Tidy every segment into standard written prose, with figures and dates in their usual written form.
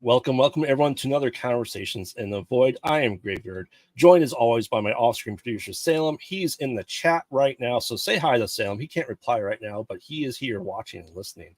Welcome everyone to another Conversations in the Void. I am Graveyard, joined as always by my off-screen producer Salem. He's in the chat right now, so say hi to Salem. He can't reply right now, but he is here watching and listening.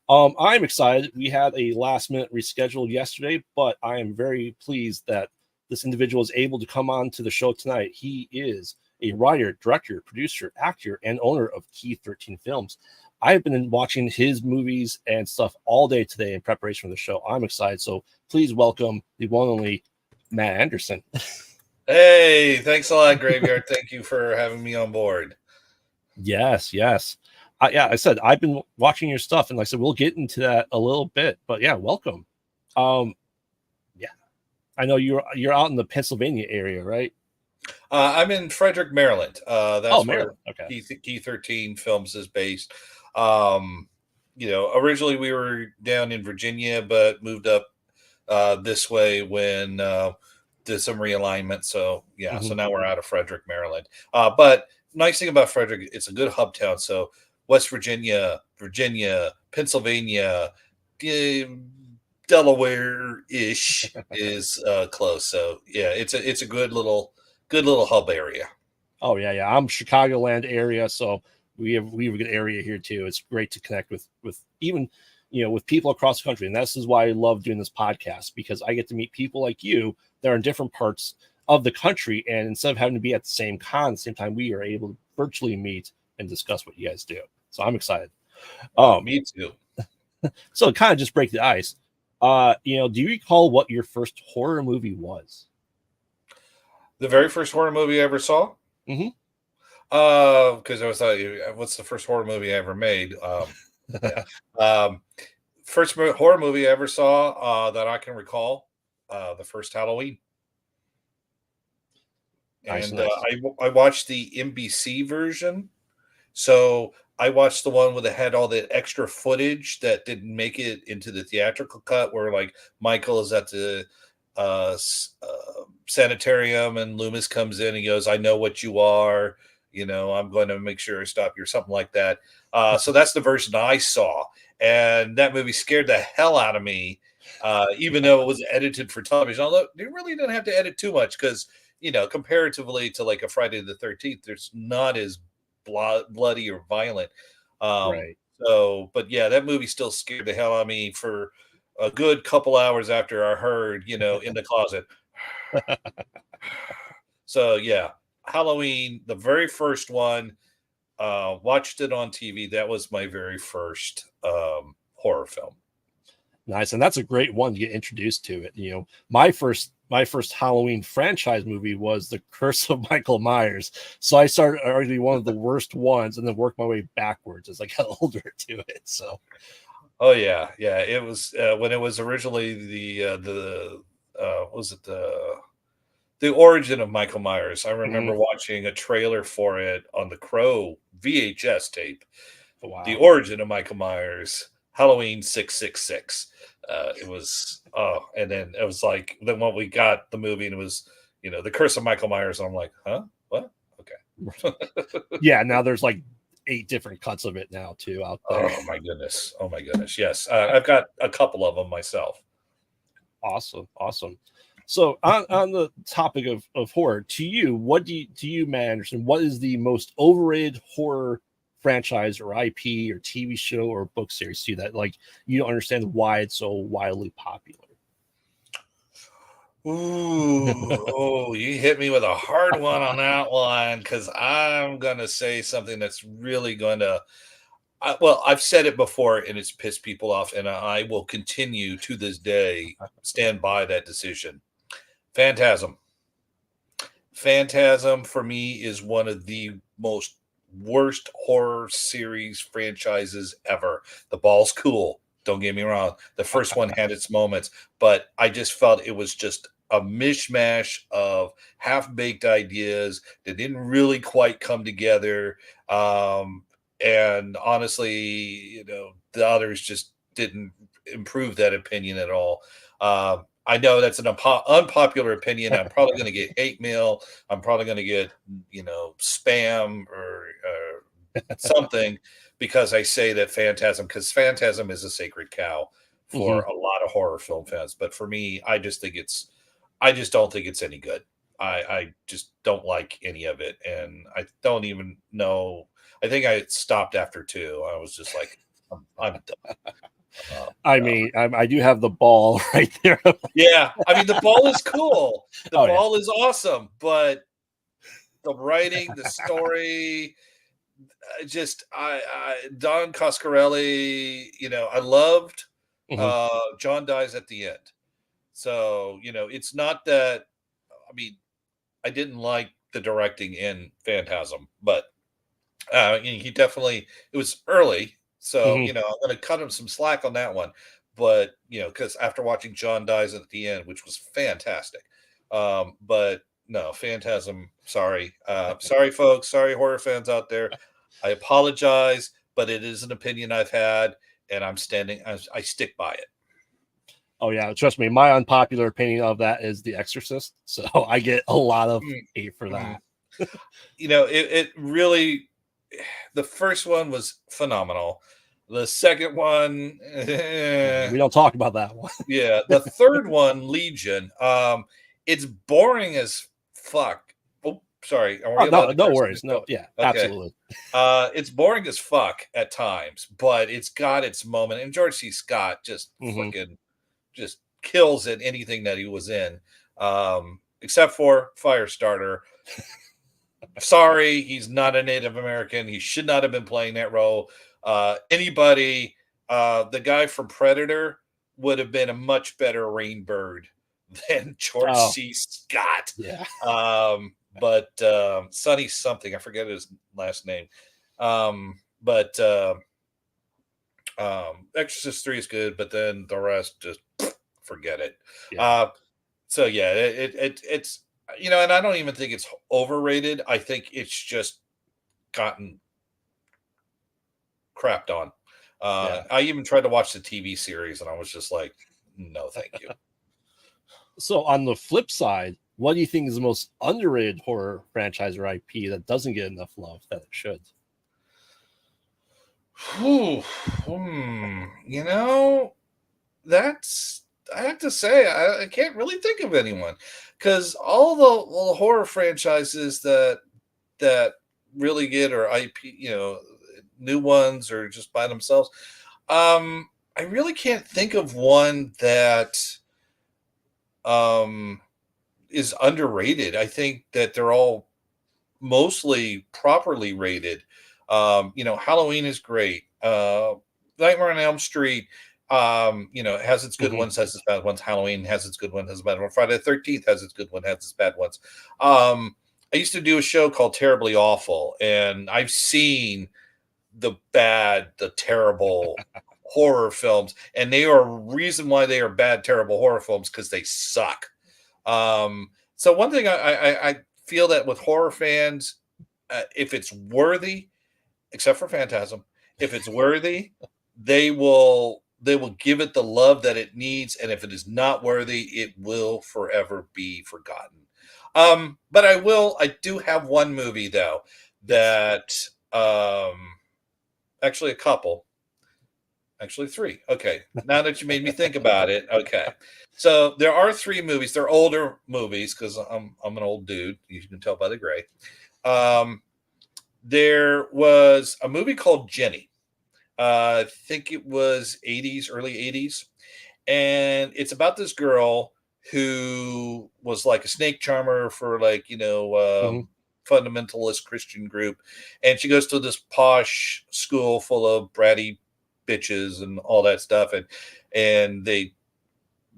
I'm excited. We had a last-minute reschedule yesterday, but I am very pleased that this individual is able to come on to the show tonight. He is a writer, director, producer, actor, and owner of Key 13 Films. I've been watching his movies and stuff all day today in preparation for the show. I'm excited. So please welcome the one and only Matt Anderson. Hey, thanks a lot, Graveyard. Thank you for having me on board. Yes. I said I've been watching your stuff, and like I said, we'll get into that a little bit. But yeah, welcome. I know you're out in the Pennsylvania area, right? I'm in Frederick, Maryland. That's where Okay. Key 13 Films is based. Originally we were down in Virginia, but moved up this way when did some realignment. So so now we're out of Frederick, Maryland. But nice thing about Frederick, it's a good hub town. So West Virginia, Pennsylvania, Delaware-ish is close. So yeah, it's a good little hub area. Oh yeah. I'm Chicagoland area, so we have a good area here too. It's great to connect with even with people across the country, and this is why I love doing this podcast, because I get to meet people like you that are in different parts of the country, and instead of having to be at the same con at the same time, we are able to virtually meet and discuss what you guys do. So I'm excited. Me too. So kind of just break the ice. Do you recall what your first horror movie was? The very first horror movie I ever saw? Mm-hmm. Because I was like, what's the first horror movie I ever made? First horror movie I ever saw that I can recall, the first Halloween. Nice. I watched the NBC version. So I watched the one where they had all the extra footage that didn't make it into the theatrical cut, where like Michael is at the sanitarium and Loomis comes in and he goes, "I know what you are. I'm going to make sure I stop you," or something like that. So that's the version I saw. And that movie scared the hell out of me, even though it was edited for television. Although they really didn't have to edit too much because, comparatively to like a Friday the 13th, there's not as bloody or violent. Right. So, but yeah, that movie still scared the hell out of me for a good couple hours after I heard, in the closet. So yeah, Halloween, the very first one, watched it on TV. That was my very first horror film. Nice. And that's a great one to get introduced to it. My first Halloween franchise movie was The Curse of Michael Myers. So I started arguably one of the worst ones and then worked my way backwards as I got older to it. So oh yeah. It was when it was originally the origin of Michael Myers. I remember watching a trailer for it on the Crow VHS tape. Wow. The origin of Michael Myers, Halloween 666. It was, and then it was like, then when we got the movie and it was, The Curse of Michael Myers, I'm like, huh? What? Okay. Yeah, now there's like 8 different cuts of it now too out there. Oh my goodness. Yes. I've got a couple of them myself. Awesome. So on the topic of horror, to you, Matt Anderson, what is the most overrated horror franchise or IP or TV show or book series to you that like you don't understand why it's so wildly popular? Ooh, you hit me with a hard one on that one, because I'm gonna say something that's really going to. I've said it before and it's pissed people off, and I will continue to this day stand by that decision. Phantasm for me is one of the most worst horror series franchises ever. The ball's cool, don't get me wrong. The first one had its moments, but I just felt it was just a mishmash of half-baked ideas that didn't really quite come together. And honestly, the others just didn't improve that opinion at all. I know that's an unpopular opinion. I'm probably going to get hate mail. I'm probably going to get, spam or something because I say that Phantasm is a sacred cow for a lot of horror film fans. But for me, I just don't think it's any good. I just don't like any of it, and I don't even know. I think I stopped after 2. I was just like, I'm done. I mean, I do have the ball right there. Yeah, I mean, the ball is cool. The Oh, ball is awesome, but the writing, the story, Don Coscarelli, I loved John dies at the end. So, it's not that, I mean, I didn't like the directing in Phantasm, but he definitely, it was early. So, I'm going to cut him some slack on that one. But, because after watching John dies at the end, which was fantastic. But no, Phantasm, sorry. Sorry, folks. Sorry, horror fans out there. I apologize, but it is an opinion I've had, and I stick by it. Oh yeah, trust me. My unpopular opinion of that is The Exorcist, so I get a lot of hate for that. It really. The first one was phenomenal. The second one, we don't talk about that one. Yeah, the third one, Legion. It's boring as fuck. Oh, sorry. No worries. No, yeah, okay. Absolutely. It's boring as fuck at times, but it's got its moment. And George C. Scott just freaking just kills in anything that he was in, except for Firestarter. Sorry, he's not a Native American. He should not have been playing that role. The guy from Predator would have been a much better Rainbird than George C. Scott. Yeah. But Sonny something, I forget his last name. Exorcist 3 is good, but then the rest, just forget it. Yeah. So yeah, it's and I don't even think it's overrated. I think it's just gotten crapped on. I even tried to watch the TV series, and I was just like, no, thank you. So on the flip side, what do you think is the most underrated horror franchise or IP that doesn't get enough love that it should? That's, I have to say, I can't really think of anyone, because all the horror franchises that really get, or IP, new ones or just by themselves, I really can't think of one that is underrated. I think that they're all mostly properly rated. Halloween is great. Nightmare on Elm Street, has its good ones, has its bad ones. Halloween has its good ones, has its bad ones. Friday the 13th has its good one, has its bad ones. I used to do a show called Terribly Awful, and I've seen the bad, the terrible horror films, and they are reason why they are bad, terrible horror films, because they suck. So one thing I feel that with horror fans, if it's worthy, except for Phantasm, if it's worthy, they will give it the love that it needs, and if it is not worthy, it will forever be forgotten. But I do have one movie though that actually a couple. Actually, 3. Okay. Now that you made me think about it. Okay. So there are 3 movies. They're older movies, because I'm an old dude. You can tell by the gray. There was a movie called Jenny. I think it was 80s, early 80s. And it's about this girl who was like a snake charmer for fundamentalist Christian group. And she goes to this posh school full of bratty bitches and all that stuff, and they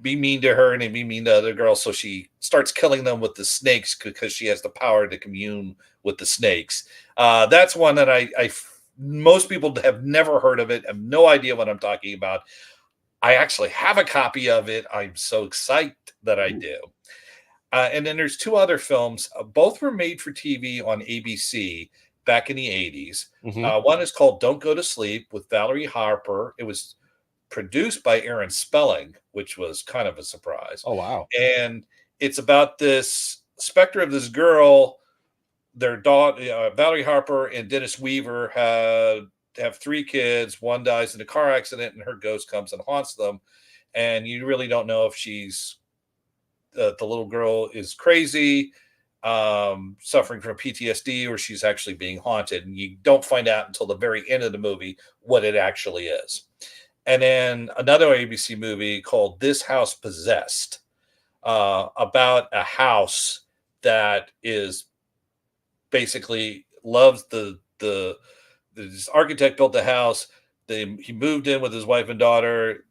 be mean to her and they be mean to other girls, so she starts killing them with the snakes because she has the power to commune with the snakes. That's one that I most people have never heard of it, have no idea what I'm talking about. I actually have a copy of it. I'm so excited that I do. And then there's 2 other films. Both were made for TV on ABC back in the 80s. One is called Don't Go to Sleep with Valerie Harper. It was produced by Aaron Spelling, which was kind of a surprise. Oh, wow. And it's about this specter of this girl. Their daughter, Valerie Harper and Dennis Weaver, had have 3 kids. One dies in a car accident, and her ghost comes and haunts them. And you really don't know if she's the little girl is crazy, suffering from PTSD, or she's actually being haunted. And you don't find out until the very end of the movie what it actually is. And then another ABC movie called This House Possessed, about a house that is basically loves this architect built the house. He moved in with his wife and daughter.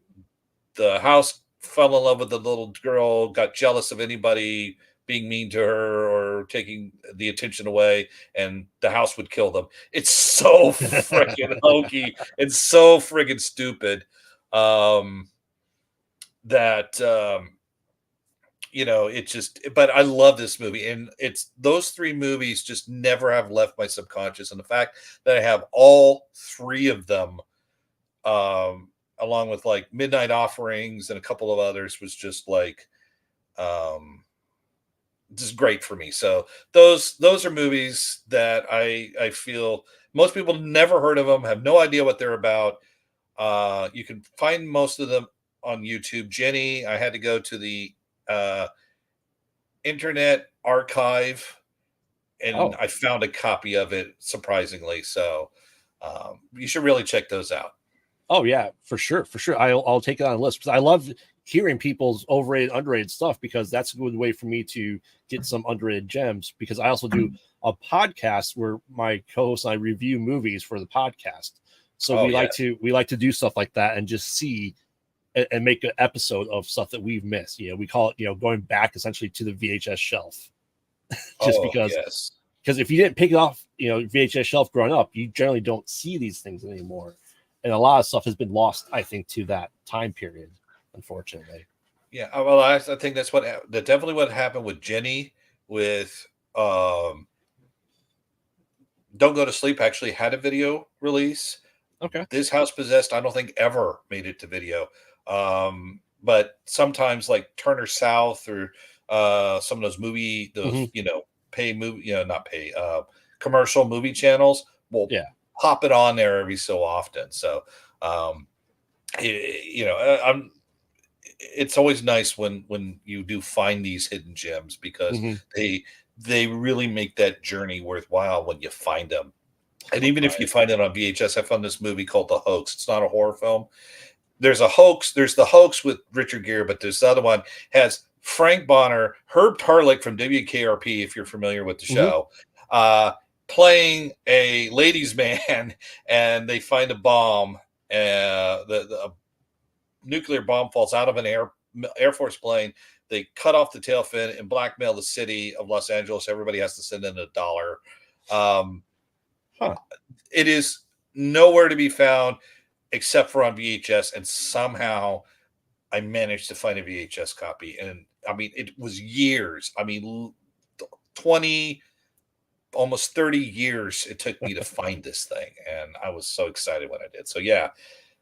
The house fell in love with the little girl, got jealous of anybody being mean to her or taking the attention away, and the house would kill them. It's so freaking hokey and so friggin' stupid, that it just, but I love this movie. And it's those 3 movies just never have left my subconscious. And the fact that I have all 3 of them, along with like Midnight Offerings and a couple of others, was just like, just great for me. So those are movies that I feel most people never heard of them, have no idea what they're about. You can find most of them on YouTube. Jenny, I had to go to the Internet Archive, and I found a copy of it, surprisingly. So you should really check those out. Oh yeah, for sure. I'll take it on a list, because I love hearing people's overrated, underrated stuff, because that's a good way for me to get some underrated gems. Because I also do a podcast where my co-host and I review movies for the podcast. So we like to do stuff like that and just see and make an episode of stuff that we've missed. We call it, going back essentially to the VHS shelf. Just because if you didn't pick it off, VHS shelf growing up, you generally don't see these things anymore. And a lot of stuff has been lost, I think, to that time period, unfortunately. Yeah, well, I think that's definitely what happened with Jenny. With Don't Go to Sleep actually had a video release. Okay. This House Possessed, I don't think ever made it to video. But sometimes like Turner South or some of those pay movie, not pay, commercial movie channels will pop it on there every so often. So, it's always nice when you do find these hidden gems, because they really make that journey worthwhile when you find them. And even if you find it on VHS, I found this movie called The Hoax. It's not a horror film. There's a hoax. There's The Hoax with Richard Gere, but there's the other one has Frank Bonner, Herb Tarlick from WKRP, if you're familiar with the show, playing a ladies' man, and they find a bomb. The nuclear bomb falls out of an Air Force plane. They cut off the tail fin and blackmail the city of Los Angeles. Everybody has to send in $1. It is nowhere to be found except for on VHS, and somehow I managed to find a VHS copy. And I mean, it was years. I mean, 20, almost 30 years it took me to find this thing, and I was so excited when I did. So yeah,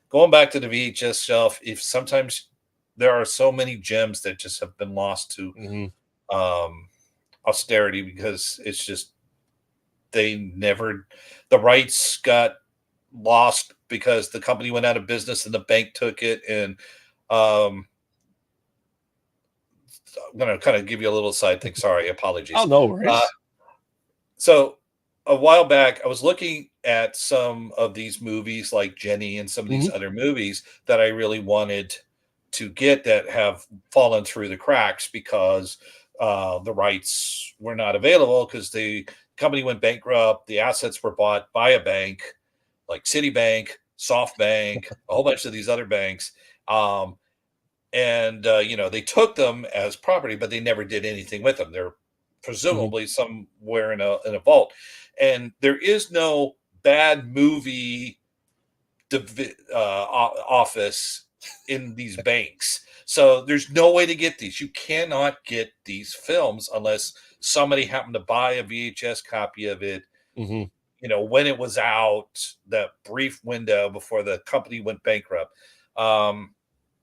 going back to the VHS shelf, if sometimes there are so many gems that just have been lost to austerity, because it's just the rights got lost because the company went out of business and the bank took it. And I'm going to kind of give you a little side thing. Sorry, apologies. Oh, no worries. So a while back, I was looking at some of these movies like Jenny and some of these other movies that I really wanted to get that have fallen through the cracks because the rights were not available, because the company went bankrupt. The assets were bought by a bank like Citibank, SoftBank, a whole bunch of these other banks. They took them as property, but they never did anything with them. They're presumably somewhere in a vault. And there is no bad movie office in these banks. So there's no way to get these. You cannot get these films unless somebody happened to buy a VHS copy of it, when it was out, that brief window before the company went bankrupt.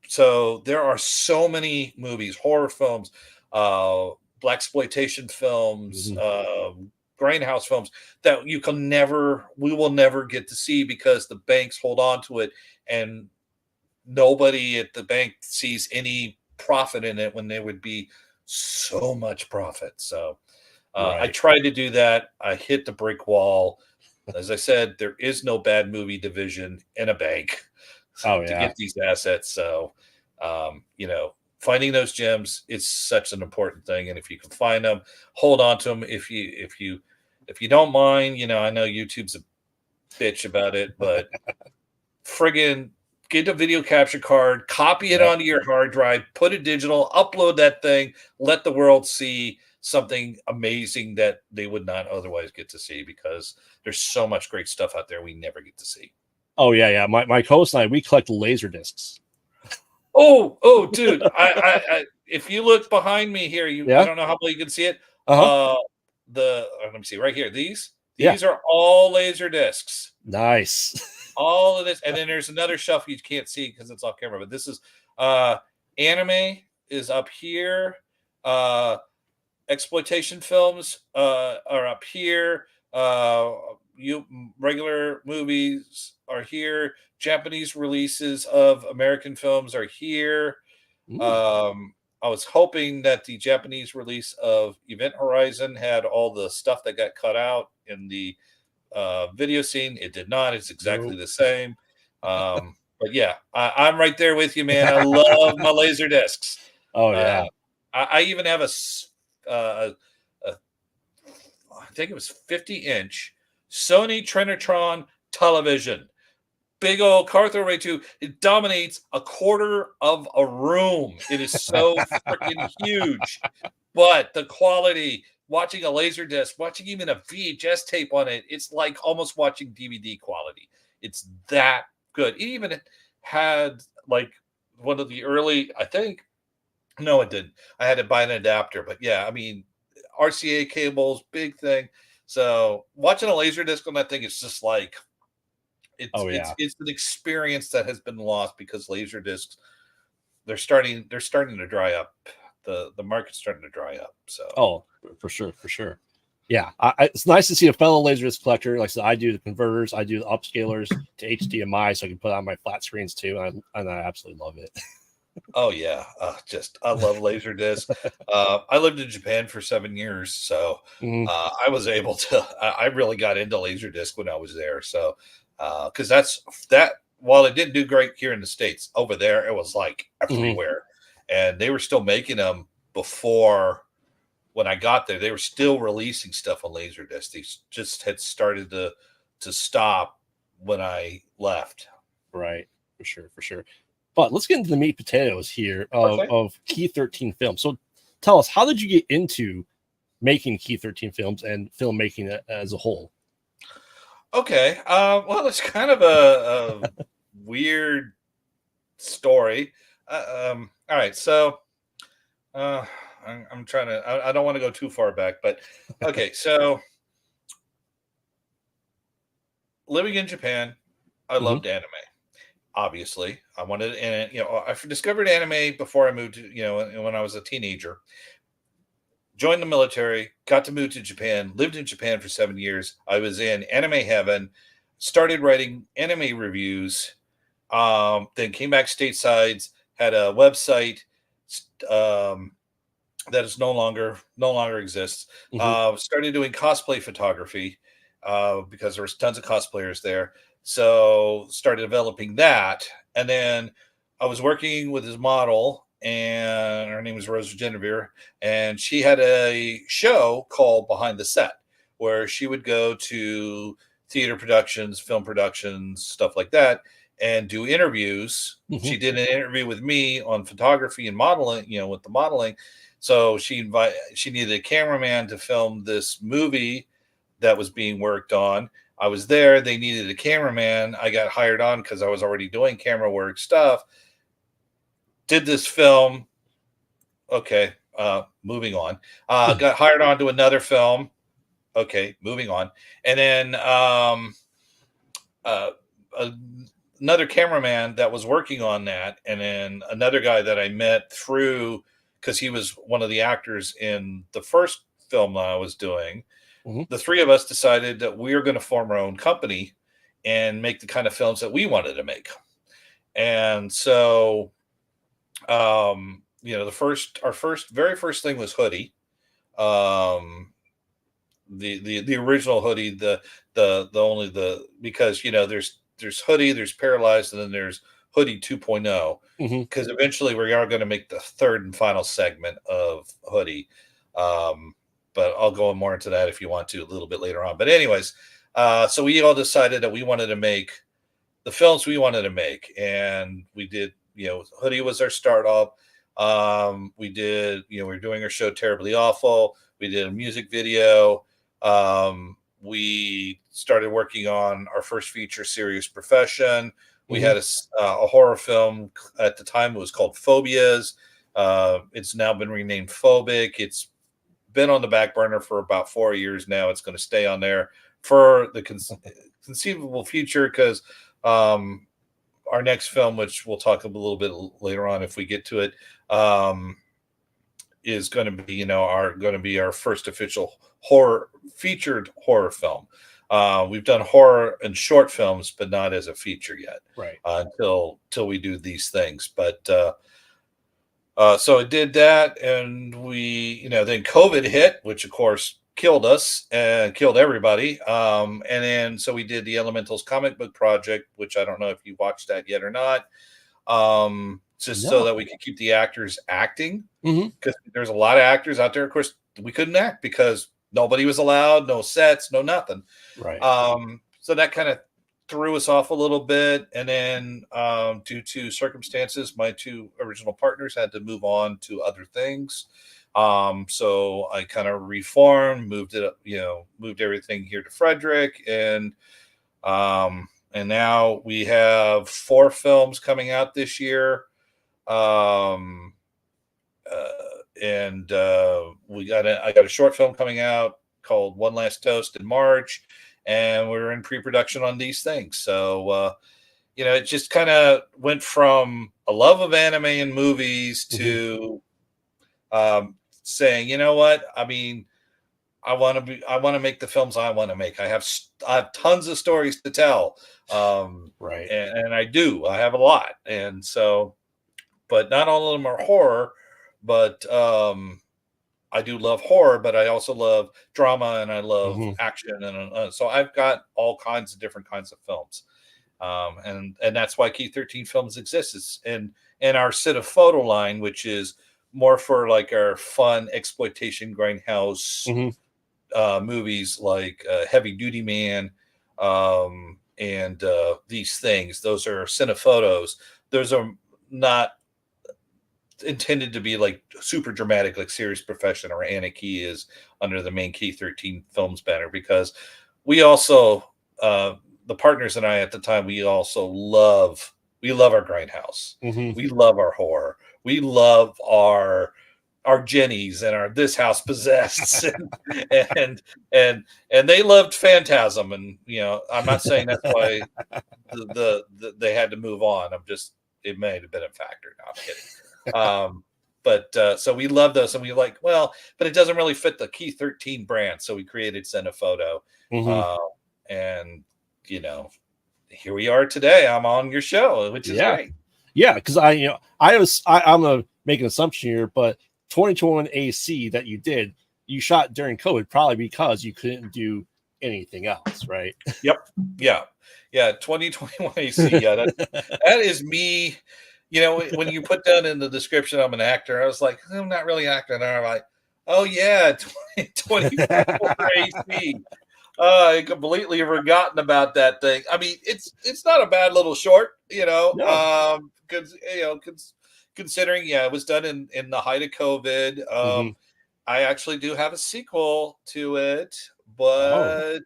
So there are so many movies, horror films, blaxploitation films, grindhouse films that we will never get to see because the banks hold on to it, and nobody at the bank sees any profit in it when there would be so much profit. So I Right. tried to do that. I hit the brick wall. As I said, there is no bad movie division in a bank Oh to yeah. get these assets. So, finding those gems is such an important thing. And if you can find them, hold on to them. If you don't mind, I know YouTube's a bitch about it, but friggin' get a video capture card, copy it Yep. onto your hard drive, put it digital, upload that thing, let the world see something amazing that they would not otherwise get to see because there's so much great stuff out there we never get to see. Oh yeah, yeah. My co-host and I, we collect laser discs. Oh, dude! I if you look behind me here, I Yeah. don't know how well you can see it. Uh-huh. Let me see right here. These Yeah. are all laser discs. Nice. All of this, and then there's another shelf you can't see because it's off camera. But this is anime is up here. Exploitation films are up here. Regular movies are here. Japanese releases of American films are here. I was hoping that the Japanese release of Event Horizon had all the stuff that got cut out in the video scene. It did not. It's exactly Nope. the same. But yeah, I'm right there with you, man. I love my laser discs. Oh Uh, yeah. I even have I think it was 50-inch Sony Trinitron television. Big old Cartho Ray 2. It dominates a quarter of a room. It is so freaking huge. But the quality, watching a laser disc, watching even a VHS tape on it, it's like almost watching DVD quality. It's that good. It even had like one of the early, I think, no, it didn't. I had to buy an adapter, but yeah, I mean, RCA cables, big thing. So watching a laser disc on that thing, it's just like it's Oh it's yeah. it's an experience that has been lost because laser discs they're starting to dry up. The market's starting to dry up. So Oh, for sure, for sure. Yeah, it's nice to see a fellow laserdisc collector. Like I said, I do the converters, I do the upscalers to HDMI, so I can put on my flat screens too, and I absolutely love it. oh yeah, I love laser disc. I lived in Japan for 7 years, so Mhm. I was able to. I really got into laser disc when I was there. So because that while it didn't do great here in the States, over there it was like Mhm. everywhere, and they were still making them before when I got there. They were still releasing stuff on Laserdisc. They just had started to stop when I left. Right, for sure, for sure. But let's get into the meat potatoes here Okay. of Key 13 films. So tell us, how did you get into making Key 13 films and filmmaking as a whole? Okay. Well, it's kind of a weird story. All right. So uh, I'm trying to. I don't want to go too far back, but okay. So living in Japan, I Hmm. loved anime. Obviously, I wanted, and I discovered anime before I moved to, when I was a teenager. Joined the military, got to move to Japan, lived in Japan for 7 years. I was in anime heaven, started writing anime reviews, then came back stateside, had a website um, that is no longer exists. Hmm. Started doing cosplay photography because there was tons of cosplayers there. So started developing that, and then I was working with his model, and her name was Rosa Genevieve, and she had a show called Behind the Set, where she would go to theater productions, film productions, stuff like that, and do interviews. Hmm. She did an interview with me on photography and modeling, with the modeling. So she needed a cameraman to film this movie that was being worked on. I was there. They needed a cameraman. I got hired on because I was already doing camera work stuff. Did this film. Okay, moving on. Got hired on to another film. Okay, moving on. And then uh, another cameraman that was working on that, and then another guy that I met through because he was one of the actors in the first film that I was doing. the three of us decided that we are going to form our own company and make the kind of films that we wanted to make. And so, you know, our very first thing was Hoodie. The original Hoodie, because, you know, there's Hoodie, there's Paralyzed, and then there's Hoodie 2.0, because eventually we are going to make the third and final segment of Hoodie. But I'll go more into that if you want to a little bit later on. But anyways, so we all decided that we wanted to make the films we wanted to make, and we did. You know, Hoodie was our start up. We did, you know, we were doing our show Terribly Awful. We did a music video. We started working on our first feature, Serious Profession. We had a horror film at the time. It was called Phobias. It's now been renamed Phobic. It's been on the back burner for about 4 years now. It's going to stay on there for the conceivable future, because our next film, which we'll talk a little bit later on if we get to it, is going to be, you know, our first official featured horror film. We've done horror and short films, but not as a feature yet, right? Until we do these things. But so I did that, and we, you know, then COVID hit, which of course killed us and killed everybody. And then so we did the Elementals comic book project, which I don't know if you watched that yet or not. So that we could keep the actors acting, because there's a lot of actors out there. Of course, we couldn't act because nobody was allowed, no sets, no nothing. Right. So that kind of threw us off a little bit. And then due to circumstances, my two original partners had to move on to other things. So I kind of reformed, moved everything here to Frederick, and now we have 4 films coming out this year. I got a short film coming out called One Last Toast in March, and we're in pre-production on these things. So, you know, it just kind of went from a love of anime and movies to saying, you know what, I mean, I want to make the films I want to make. I have tons of stories to tell. Right. And I have a lot. And so, but not all of them are horror, but I do love horror, but I also love drama, and I love action. And so I've got all kinds of different kinds of films. And that's why Key 13 Films exists. And our Sit of Photo line, which is more for like our fun exploitation grindhouse movies like Heavy Duty Man, and these things. Those are cinephotos. Those are not intended to be like super dramatic, like Serious Profession or Anarchy is under the main Key 13 Films banner, because we also, the partners and I at the time, we love our grindhouse. We love our horror. We love our Jennies and our This House Possessed, and they loved Phantasm. And, you know, I'm not saying that's why they had to move on. It may have been a factor. No, I'm kidding. But so we love those, and we like, well, but it doesn't really fit the Key 13 brand. So we created Cinephoto. And, you know, here we are today. I'm on your show, which is great. Yeah, because I'm gonna make an assumption here, but 2021 AC that you shot during COVID, probably because you couldn't do anything else, right? Yep. Yeah. 2021 AC. Yeah, that is me. You know, when you put down in the description, I'm an actor, I was like, I'm not really acting. And I'm like, oh yeah, 2024 AC. I completely forgotten about that thing. I mean, it's not a bad little short, you know. No. Considering, it was done in the height of COVID. I actually do have a sequel to it, but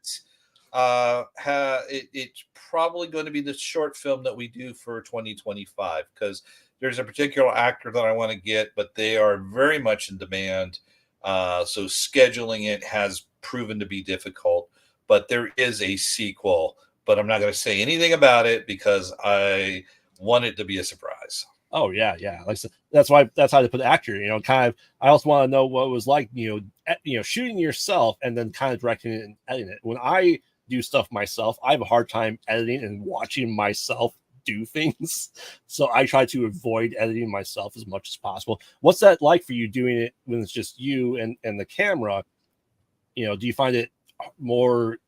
it's probably going to be the short film that we do for 2025, because there's a particular actor that I want to get, but they are very much in demand. So scheduling it has proven to be difficult, but there is a sequel, but I'm not going to say anything about it because I want it to be a surprise. Oh yeah, yeah. Like that's how they put the actor. You know, kind of. I also want to know what it was like. Shooting yourself and then kind of directing it and editing it. When I do stuff myself, I have a hard time editing and watching myself do things. So I try to avoid editing myself as much as possible. What's that like for you doing it when it's just you and the camera? Do you find it more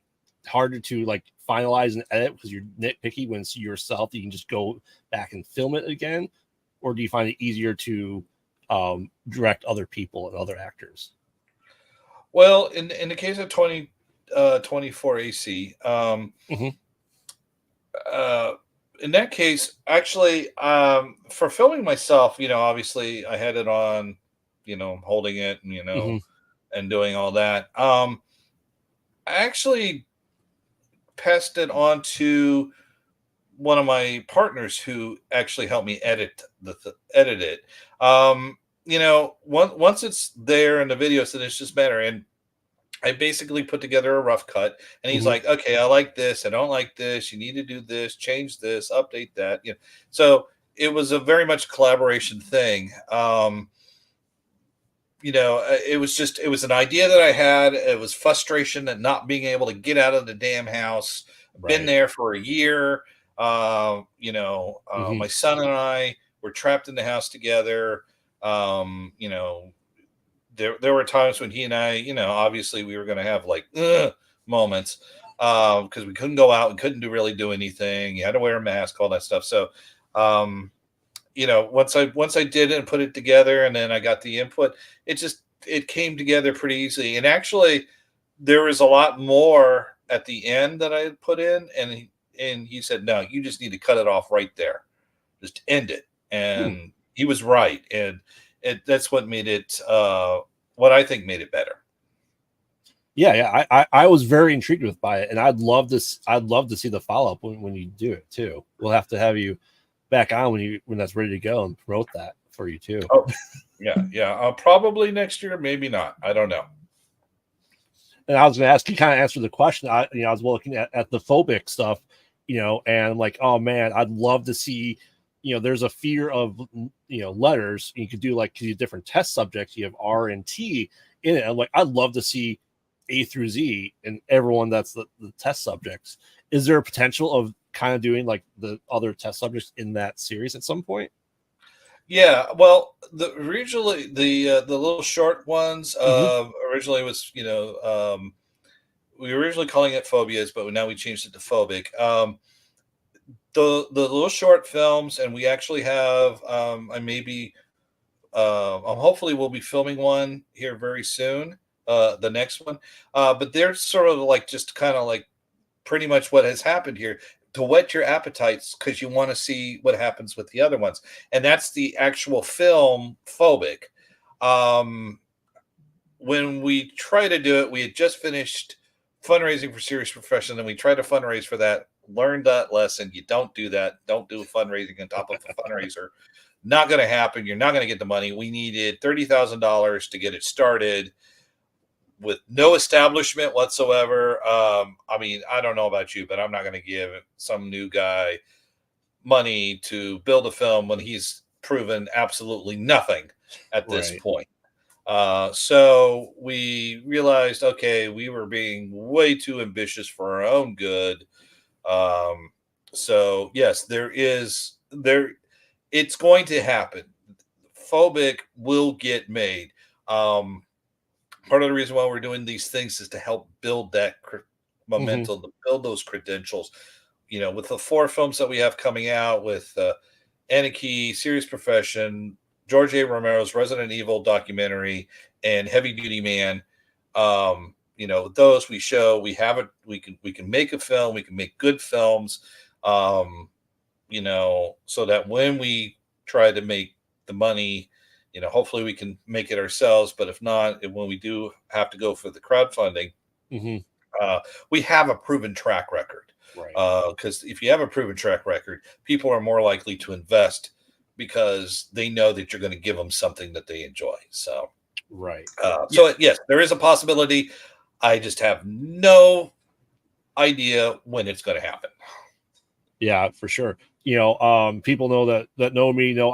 harder to like finalize and edit because you're nitpicky when it's yourself? You can just go back and film it again, or do you find it easier to direct other people and other actors? Well, in the case of 24 AC, Mm-hmm. uh, in that case, actually, for filming myself, obviously I had it on, holding it, and Mm-hmm. and doing all that. I actually passed it on to one of my partners who actually helped me edit it. Once it's there in the video, so it's just better. And I basically put together a rough cut, and he's Mm-hmm. like, "Okay, I like this. I don't like this. You need to do this, change this, update that." So it was a very much collaboration thing. It was an idea that I had. It was frustration at not being able to get out of the damn house. Been Right. there for a year. Mm-hmm. My son and I were trapped in the house together. Um, you know, there were times when he and I, obviously we were going to have like moments because we couldn't go out and couldn't really do anything. You had to wear a mask, all that stuff. So, um, once I did it and put it together, and then I got the input, it came together pretty easily. And actually, there was a lot more at the end that I had put in, and he said, "No, you just need to cut it off right there, just end it." Hmm. And he was right, and that's what made it what I think made it better. Yeah, yeah. I was very intrigued by it, and I'd love to see the follow up when you do it too. We'll have to have you back on when that's ready to go and promote that for you too. Oh, yeah, yeah. Probably next year, maybe not. I don't know. And I was going to ask you, kind of answer the question. I was looking at the phobic stuff, and I'm like, oh man, I'd love to see, there's a fear of, letters. You could do like different test subjects. You have R and T in it. I'm like, I'd love to see A through Z and everyone that's the test subjects. Is there a potential of kind of doing like the other test subjects in that series at some point? Yeah, well, the little short ones Mm-hmm. originally was we were originally calling it phobias, but now we changed it to phobic. The little short films, and we actually have I maybe hopefully we'll be filming one here very soon. The next one, but they're sort of like just kind of like pretty much what has happened here to whet your appetites because you want to see what happens with the other ones. And that's the actual film phobic. Um, when we try to do it, we had just finished fundraising for Serious Profession, and we tried to fundraise for that. Learned that lesson. You don't do that. Don't do fundraising on top of a fundraiser. Not going to happen. You're not going to get the money. We needed $30,000 to get it started with no establishment whatsoever. I mean, I don't know about you, but I'm not going to give some new guy money to build a film when he's proven absolutely nothing at this Right. point. So we realized, okay, we were being way too ambitious for our own good. Um, so yes, it's going to happen. Phobic will get made. Um, Part of the reason why we're doing these things is to help build that Mm-hmm. momentum, to build those credentials. With the four films that we have coming out with Anarchy, Serious Profession, George A. Romero's Resident Evil documentary, and Heavy Duty Man. Those we show we have it. We can make a film. We can make good films. Um, so that when we try to make the money, hopefully we can make it ourselves. But if not, when we do have to go for the crowdfunding, Mm-hmm. uh, we have a proven track record. Right. Because if you have a proven track record, people are more likely to invest because they know that you're going to give them something that they enjoy. So, Right. Yeah. yes, there is a possibility. I just have no idea when it's going to happen. Yeah, for sure. People know that know me know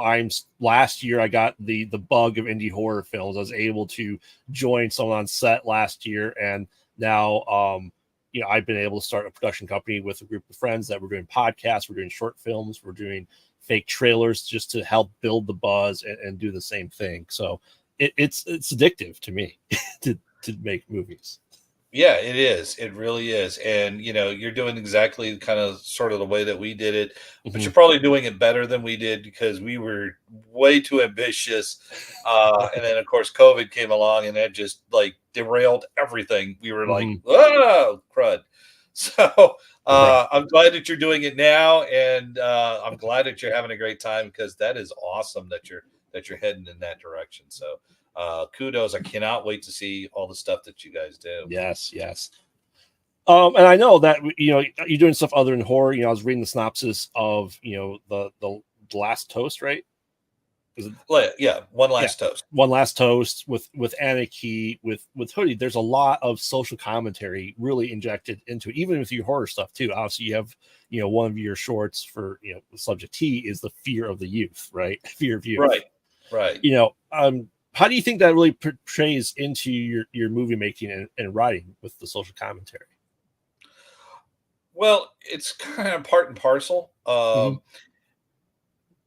last year I got the bug of indie horror films. I was able to join someone on set last year, and now I've been able to start a production company with a group of friends that we're doing podcasts, we're doing short films, we're doing fake trailers just to help build the buzz and do the same thing. So it's addictive to me to make movies. Yeah, it is. It really is. And you're doing exactly kind of sort of the way that we did it, but Mm-hmm. you're probably doing it better than we did because we were way too ambitious. And then of course COVID came along and that just like derailed everything. We were like, Mm-hmm. oh crud. So Right. I'm glad that you're doing it now, and I'm glad that you're having a great time because that is awesome that you're heading in that direction. So kudos. I cannot wait to see all the stuff that you guys do. Yes, yes. And I know that you're doing stuff other than horror. I was reading the synopsis of the Last Toast, right? Is it, Yeah, one yeah, last toast. One Last Toast with Anarchy with Hoodie. There's a lot of social commentary really injected into it, even with your horror stuff too. Obviously, you have one of your shorts for the subject T is the fear of the youth, right? Fear of youth. Right, right. How do you think that really portrays into your movie making and writing with the social commentary? Well, it's kind of part and parcel. Mm-hmm.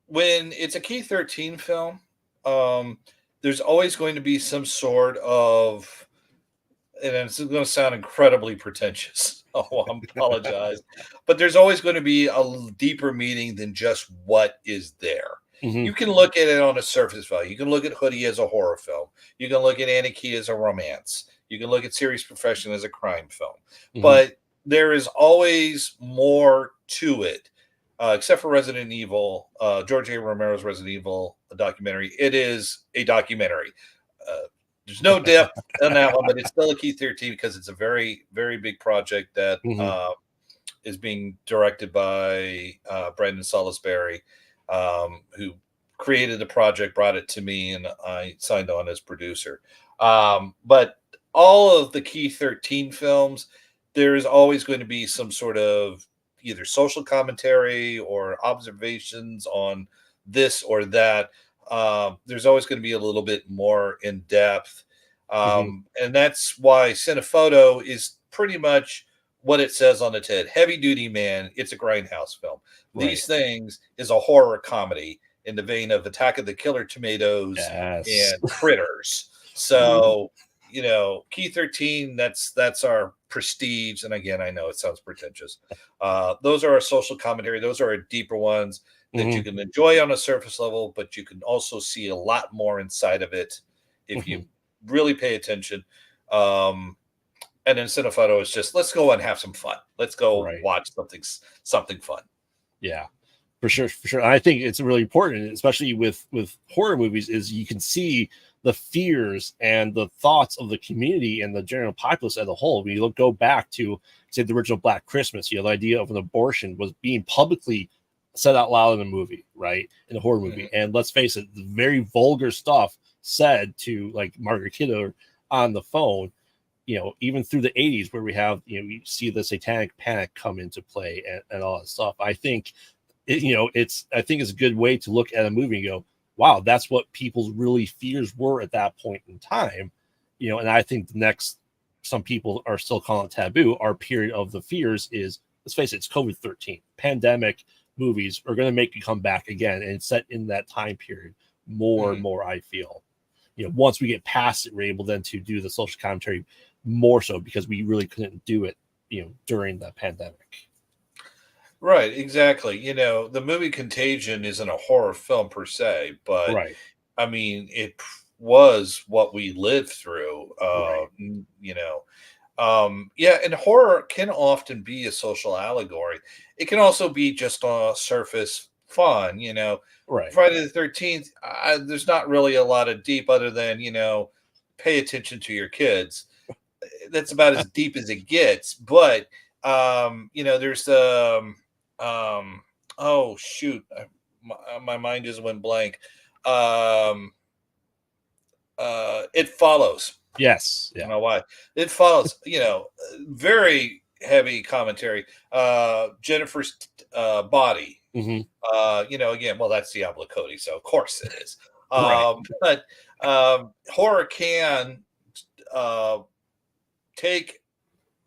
When it's a Key 13 film, um, there's always going to be some sort of, and it's going to sound incredibly pretentious. Oh, I apologize. But there's always going to be a deeper meaning than just what is there. Mm-hmm. You can look at it on a surface value. You can look at Hoodie as a horror film. You can look at Anarchy as a romance. You can look at Serious Profession as a crime film. Mm-hmm. But there is always more to it, except for Resident Evil, George A. Romero's Resident Evil documentary. It is a documentary. Uh, there's no depth on that one, but it's still a Key 13 because it's a very, very big project that Mm-hmm. is being directed by Brandon Salisbury, who created the project, brought it to me, and I signed on as producer. But all of the Key 13 films, there is always going to be some sort of either social commentary or observations on this or that. There's always going to be a little bit more in depth. Mm-hmm. And that's why Cinephoto is pretty much what it says on the tin. Heavy duty man, it's a grindhouse film. Right. These things is a horror comedy in the vein of Attack of the Killer Tomatoes Yes. and Critters. So, Key 13, that's our prestige. And again, I know it sounds pretentious. Those are our social commentary. Those are our deeper ones that Mm-hmm. you can enjoy on a surface level, but you can also see a lot more inside of it if Mm-hmm. you really pay attention. And then Cinephoto is just let's go and have some fun. Let's go Right. watch something fun. Yeah. For sure, for sure. And I think it's really important, especially with horror movies, is you can see the fears and the thoughts of the community and the general populace as a whole. When you go back to say the original Black Christmas, the idea of an abortion was being publicly said out loud in a movie, right? In a horror movie. Mhm. And let's face it, the very vulgar stuff said to like Margaret Kidder on the phone, even through the 80s where we have, you see the satanic panic come into play and all that stuff. I think I think it's a good way to look at a movie and go, wow, that's what people's really fears were at that point in time. And I think some people are still calling it taboo. Our period of the fears is, let's face it, it's COVID-13. Pandemic movies are going to make you come back again. And it's set in that time period more and Mhm. more, I feel. Once we get past it, we're able then to do the social commentary more so because we really couldn't do it, during the pandemic. Right, exactly. The movie Contagion isn't a horror film per se, but Right, I mean, was what we lived through. right, Yeah, and horror can often be a social allegory. It can also be just a surface fun. right. Friday the 13th, there's not really a lot of deep other than, pay attention to your kids. That's about as deep as it gets. But, there's um, oh, shoot. My mind just went blank. Um, It Follows. Yes, I don't yeah. know why. It Follows, very heavy commentary. Jennifer's body. Hmm. Again, well, that's Diablo Cody, so of course it is. Right. But horror can take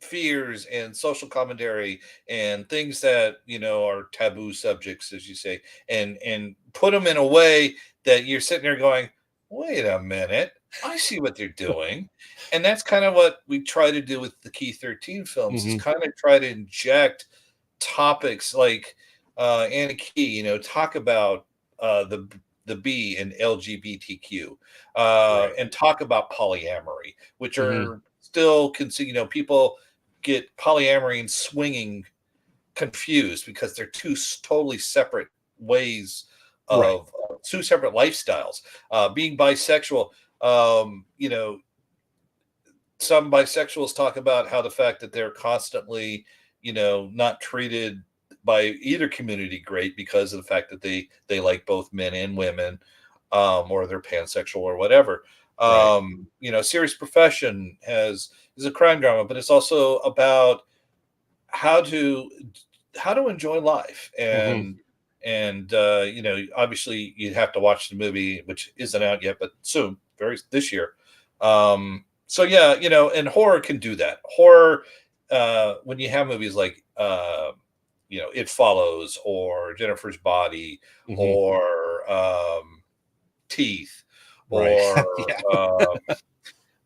fears and social commentary and things that are taboo subjects, as you say, and put them in a way that you're sitting there going, wait a minute, I see what they're doing. And that's kind of what we try to do with the Key 13 films, is Hmm. kind of try to inject topics like Anna Key, talk about the B and LGBTQ, Right. and talk about polyamory, which Hmm. are still people get polyamory and swinging confused because they're two totally separate ways Right. of two separate lifestyles. Being bisexual, some bisexuals talk about how the fact that they're constantly, not treated by either community great because of the fact that they like both men and women, or they're pansexual or whatever. Right. Serious Profession is a crime drama, but it's also about how to enjoy life. Hmm. And obviously you have to watch the movie, which isn't out yet, but soon, very this year. So yeah, and horror can do that. Horror, when you have movies like It Follows, or Jennifer's Body, Hmm. or Teeth, Right. or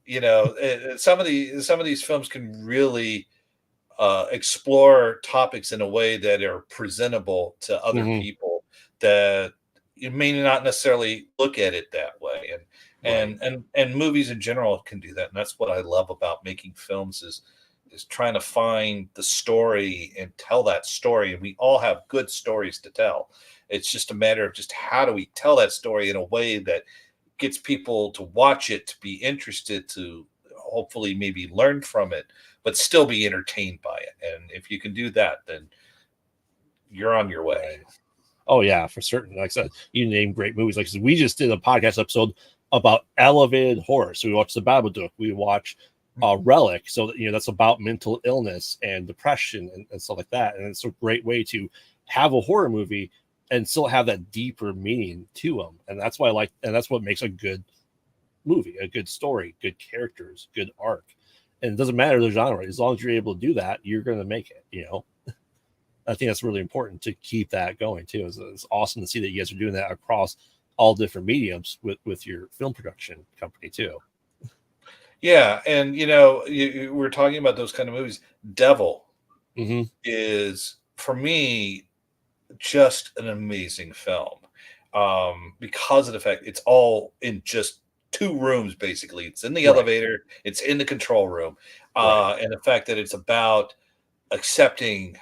Yeah. some of these films can really explore topics in a way that are presentable to other Hmm. people that you may not necessarily look at it that way. And Right. movies in general can do that. And that's what I love about making films, is trying to find the story and tell that story. And we all have good stories to tell. It's just a matter of just how do we tell that story in a way that gets people to watch it, to be interested, to hopefully maybe learn from it, but still be entertained by it. And if you can do that, then you're on your way. Right. Oh yeah, for certain. Like I said, you name great movies. Like I said, we just did a podcast episode about elevated horror. So we watched The Babadook, we watched Relic. So that's about mental illness and depression and stuff like that. And it's a great way to have a horror movie and still have that deeper meaning to them. And that's why I like, and that's what makes a good movie, a good story, good characters, good arc. And it doesn't matter the genre, as long as you're able to do that, you're going to make it. I think that's really important to keep that going too. It's awesome to see that you guys are doing that across all different mediums with your film production company too. Yeah. And, we're talking about those kind of movies. Devil Hmm. is, for me, just an amazing film, because of the fact it's all in just two rooms. Basically, it's in the Right. elevator, it's in the control room, Right. and the fact that it's about accepting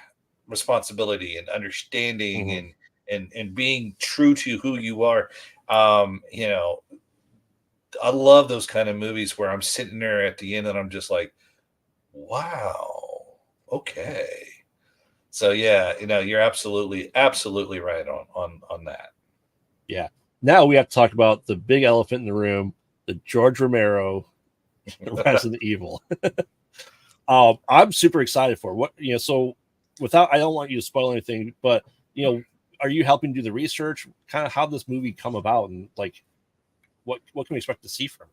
responsibility and understanding, Hmm. and being true to who you are. um you know I love those kind of movies where I'm sitting there at the end and I'm just like, wow, okay. So yeah, you're absolutely right on that. Yeah. Now we have to talk about the big elephant in the room, the George Romero Resident Evil. I'm super excited for what So, without, I don't want you to spoil anything, but are you helping do the research? Kind of how this movie come about, and like what can we expect to see from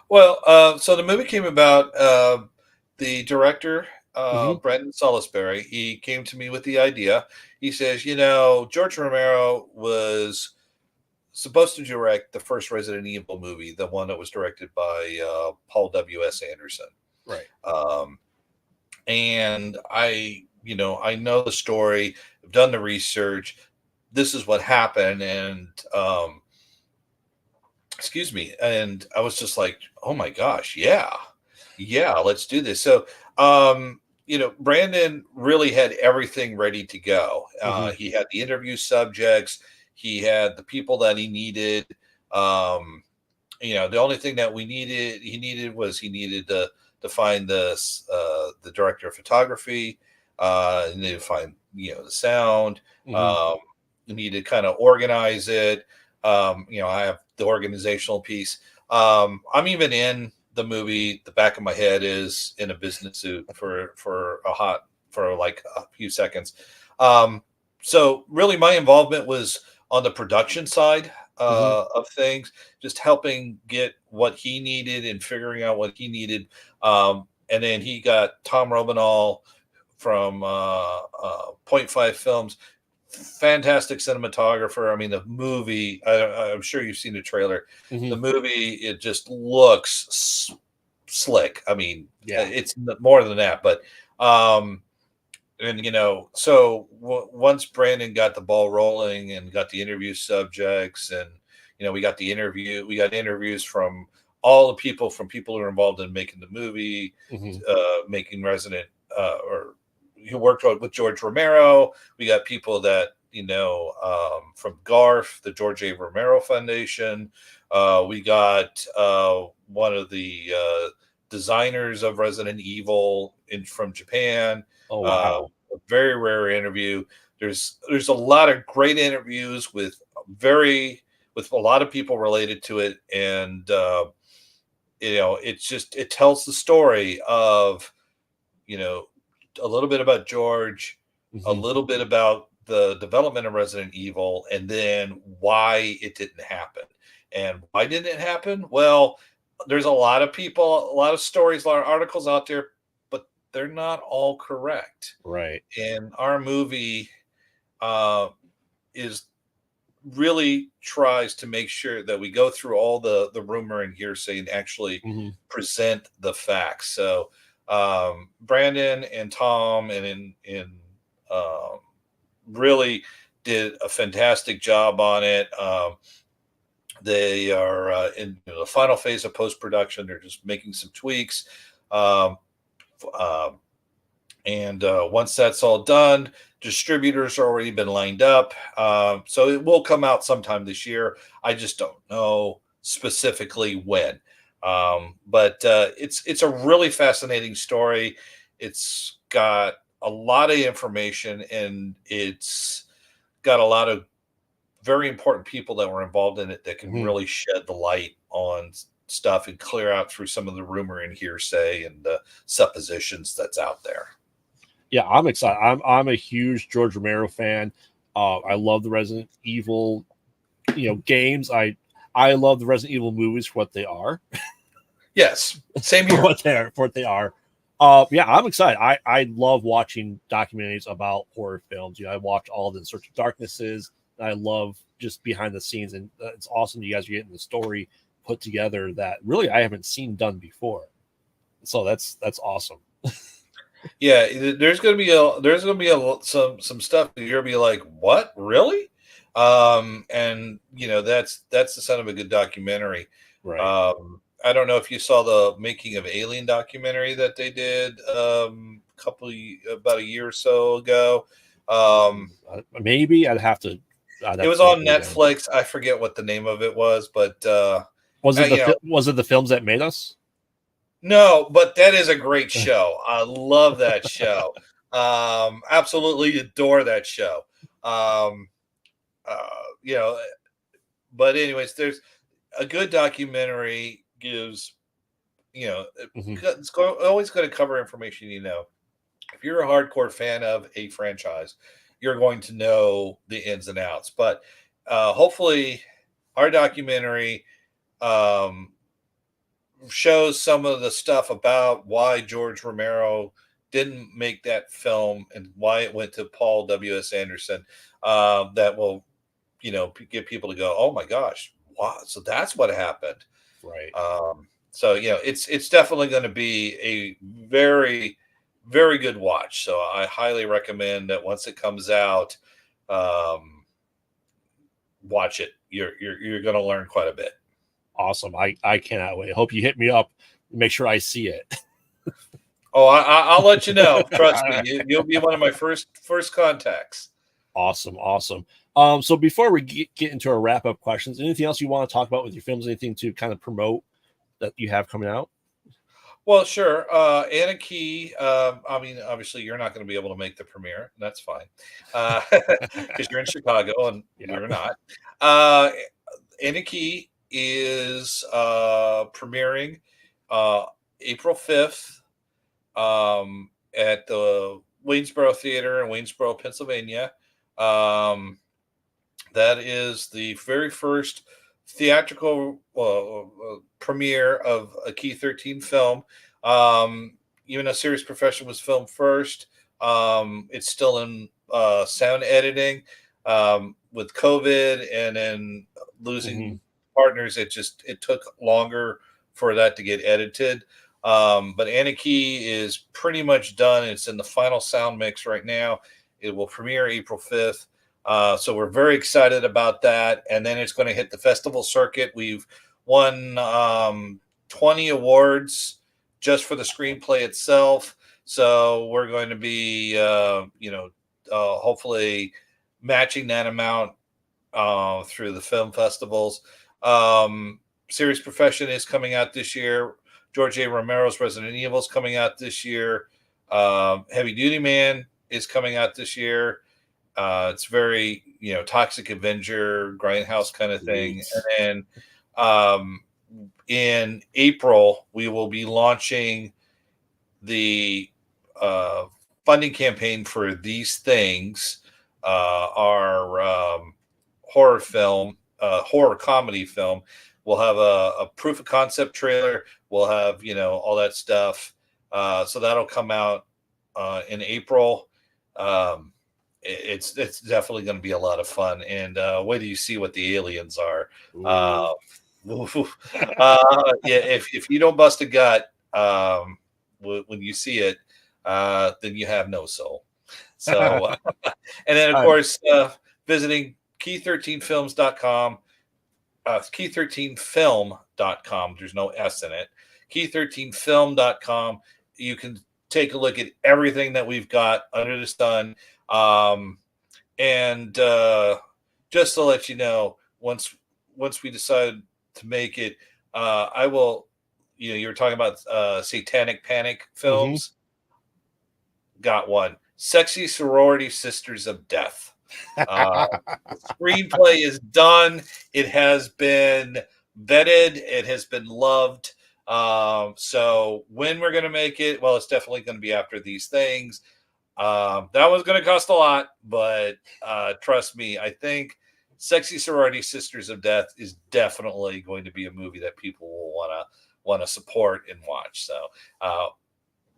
Well, so the movie came about. The director, it? Hmm. Brendan Salisbury, he came to me with the idea. He says, George Romero was supposed to direct the first Resident Evil movie, the one that was directed by Paul W.S. Anderson. Right. Um, and I know the story, I've done the research. This is what happened. And excuse me. And I was just like, oh my gosh, yeah, let's do this. So, Brandon really had everything ready to go. Hmm. He had the interview subjects, he had the people that he needed. Um, the only thing that he needed to find the director of photography. He needed to find, the sound. Hmm. Um, you need to kind of organize it. I have the organizational piece. I'm even in the movie, the back of my head is in a business suit for like a few seconds. So really my involvement was on the production side of things, just helping get what he needed and figuring out what he needed. And then he got Tom Romanol from Point Five Films, fantastic cinematographer. I mean, the movie, I'm sure you've seen the trailer. The movie, it just looks slick. I mean, it's more than that, but and so once Brandon got the ball rolling and got the interview subjects, and we got interviews from all the people, from people who are involved in making the movie, making Resident, or who worked with George Romero. We got people that from GARF, the George A. Romero Foundation. We got one of the designers of Resident Evil from Japan. Oh wow! A very rare interview. There's a lot of great interviews with a lot of people related to it, and it tells the story of a little bit about George, a little bit about the development of Resident Evil, and then why it didn't happen. And why didn't it happen? Well, there's a lot of people, a lot of stories, a lot of articles out there, but they're not all correct. Right. And our movie is really tries to make sure that we go through all the rumor and hearsay and actually present the facts. So Brandon and Tom and really did a fantastic job on it. They are in the final phase of post-production. They're just making some tweaks. And once that's all done, distributors are already been lined up. So it will come out sometime this year. I just don't know specifically when. But it's a really fascinating story. It's got a lot of information, and it's got a lot of very important people that were involved in it that can really shed the light on stuff and clear out through some of the rumor and hearsay and the suppositions that's out there. Yeah, I'm excited. I'm a huge George Romero fan. I love the Resident Evil, games. I love the Resident Evil movies for what they are. Yes, same here. For what they are. Yeah, I'm excited. I love watching documentaries about horror films. I watch all the In Search of Darknesses. I love just behind the scenes, and it's awesome you guys are getting the story put together that really I haven't seen done before. So that's awesome. Yeah, there's gonna be some stuff you're gonna be like, what, really? And that's the sign of a good documentary. Right. I don't know if you saw the Making of Alien documentary that they did about a year or so ago. Maybe I'd have to. It was on Netflix. I forget what the name of it was, but was it the Films That Made Us? No, but that is a great show. I love that show. Absolutely adore that show. But anyways, there's a good documentary gives, it's always going to cover information. If you're a hardcore fan of a franchise, you're going to know the ins and outs. But hopefully, our documentary shows some of the stuff about why George Romero didn't make that film and why it went to Paul W.S. Anderson. That will, get people to go, oh my gosh, wow! So that's what happened, right? So it's definitely going to be a very, very good watch. So I highly recommend that once it comes out, watch it. You're going to learn quite a bit. Awesome. I cannot wait. I hope you hit me up. Make sure I see it. Oh, I'll let you know. Trust me. You'll be one of my first contacts. Awesome. So before we get into our wrap-up questions, anything else you want to talk about with your films? Anything to kind of promote that you have coming out? Well, sure. Anna Key. Obviously, you're not going to be able to make the premiere. That's fine, because you're in Chicago and we're not. Anna Key is premiering April 5th at the Waynesboro Theater in Waynesboro, Pennsylvania. That is the very first theatrical premiere of a Key 13 film. Even though Serious Profession was filmed first, it's still in sound editing. With COVID and then losing partners, it took longer for that to get edited. But Anarchy is pretty much done. It's in the final sound mix right now. It will premiere April 5th. So we're very excited about that. And then it's going to hit the festival circuit. We've won 20 awards just for the screenplay itself. So we're going to be, hopefully matching that amount through the film festivals. Serious Profession is coming out this year. George A. Romero's Resident Evil is coming out this year. Heavy Duty Man is coming out this year. It's very, Toxic Avenger, Grindhouse kind of thing. And then in April, we will be launching the funding campaign for These Things, our horror film, horror comedy film. We'll have a proof of concept trailer. We'll have, all that stuff. So that'll come out in April. It's definitely going to be a lot of fun. And wait till you see what the aliens are. If you don't bust a gut when you see it, then you have no soul. So, and then of course, visiting key13films.com, key13film.com. There's no S in it. Key13film.com. You can take a look at everything that we've got under the sun. And just to let you know, once we decide to make it, I will, you were talking about satanic panic films. Got one. Sexy Sorority Sisters of Death. The screenplay is done. It has been vetted. It has been loved. So when we're going to make it, well, it's definitely going to be after These Things. That one's going to cost a lot, but trust me, I think Sexy Sorority Sisters of Death is definitely going to be a movie that people will want to support and watch. So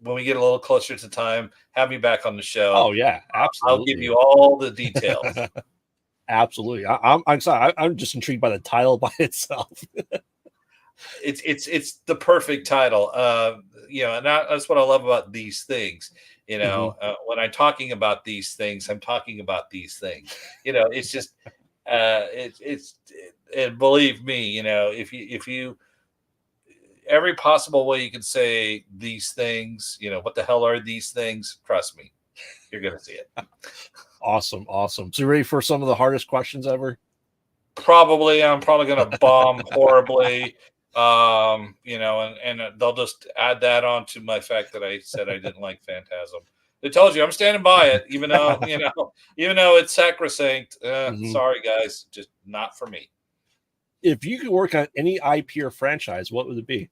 when we get a little closer to time, have me back on the show. Oh yeah, absolutely. I'll give you all the details. Absolutely. I'm sorry. I'm just intrigued by the title by itself. It's the perfect title. And that's what I love about These Things. When I'm talking about these things, I'm talking about these things. It's just and believe me, if you every possible way you can say these things, what the hell are these things? Trust me, you're gonna see it. Awesome. So you ready for some of the hardest questions ever? Probably. I'm probably gonna bomb horribly. And they'll just add that on to my fact that I said I didn't like Phantasm. They told you I'm standing by it, even though it's sacrosanct. Sorry guys, just not for me. If you could work on any IP or franchise, what would it be?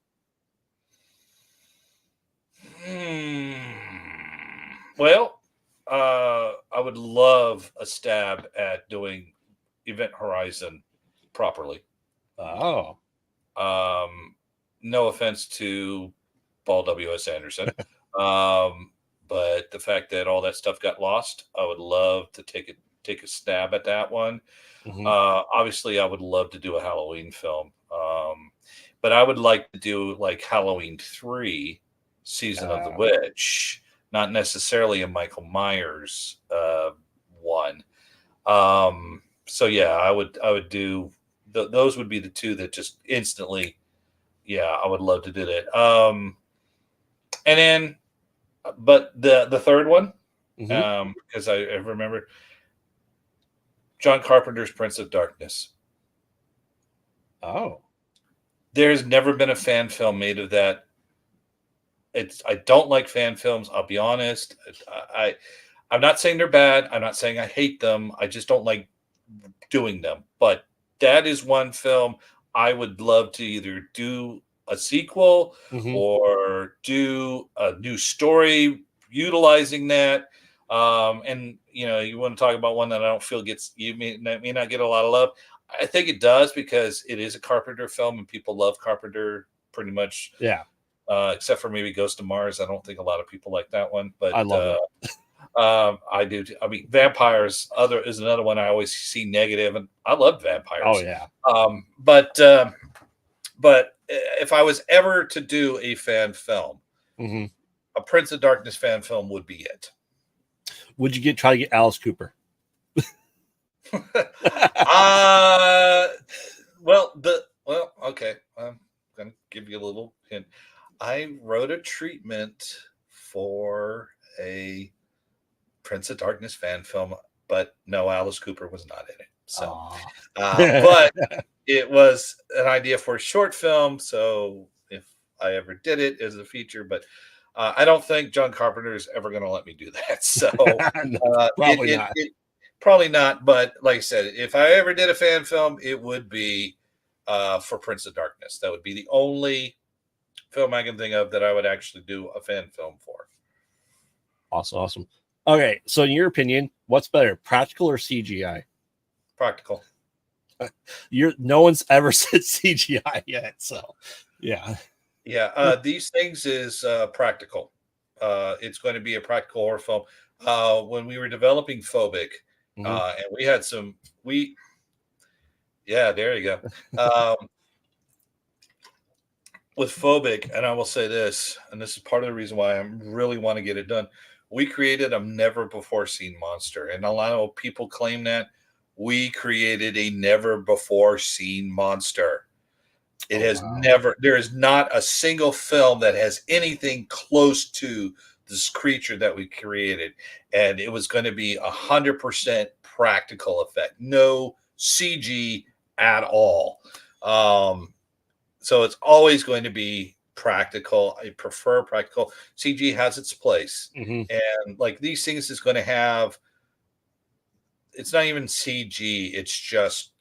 Well, I would love a stab at doing Event Horizon properly. Oh. No offense to Paul W.S. Anderson. But the fact that all that stuff got lost, I would love to take a stab at that one. Obviously, I would love to do a Halloween film. But I would like to do like Halloween 3, Season of the Witch, not necessarily a Michael Myers one. So yeah, I would do those would be the two that just instantly, I would love to do that. And then, but the third one, because I remember John Carpenter's Prince of Darkness. Oh, there's never been a fan film made of that. I don't like fan films. I'll be honest. I'm not saying they're bad. I'm not saying I hate them. I just don't like doing them. But that is one film I would love to either do a sequel Mm-hmm. or do a new story utilizing that. And you want to talk about one that I don't feel may not get a lot of love. I think it does because it is a Carpenter film and people love Carpenter pretty much. Yeah, Except for maybe Ghost of Mars. I don't think a lot of people like that one, but I love it. I do. I mean, vampires is another one I always see negative, and I love vampires. Oh yeah. But if I was ever to do a fan film, Mm-hmm. a Prince of Darkness fan film would be it. Would you try to get Alice Cooper? Okay. I'm gonna give you a little hint. I wrote a treatment for a Prince of Darkness fan film, but no, Alice Cooper was not in it. So, but it was an idea for a short film. So if I ever did it as a feature, but I don't think John Carpenter is ever going to let me do that. So No, probably not. Probably not. But like I said, if I ever did a fan film, it would be for Prince of Darkness. That would be the only film I can think of that I would actually do a fan film for. Awesome. Okay, so in your opinion, what's better, practical or CGI? Practical. No one's ever said CGI yet, so yeah. These things is practical. It's going to be a practical horror film. When we were developing Phobic, and we had there you go. With Phobic, and I will say this, and this is part of the reason why I really want to get it done. We created a never before seen monster, and a lot of people claim that we created a never before seen monster. There is not a single film that has anything close to this creature that we created. And it was going to be 100% practical effect. No CG at all. So it's always going to be practical. I prefer practical. CG has its place. Mm-hmm. And like these things is going to have, it's not even CG. It's just,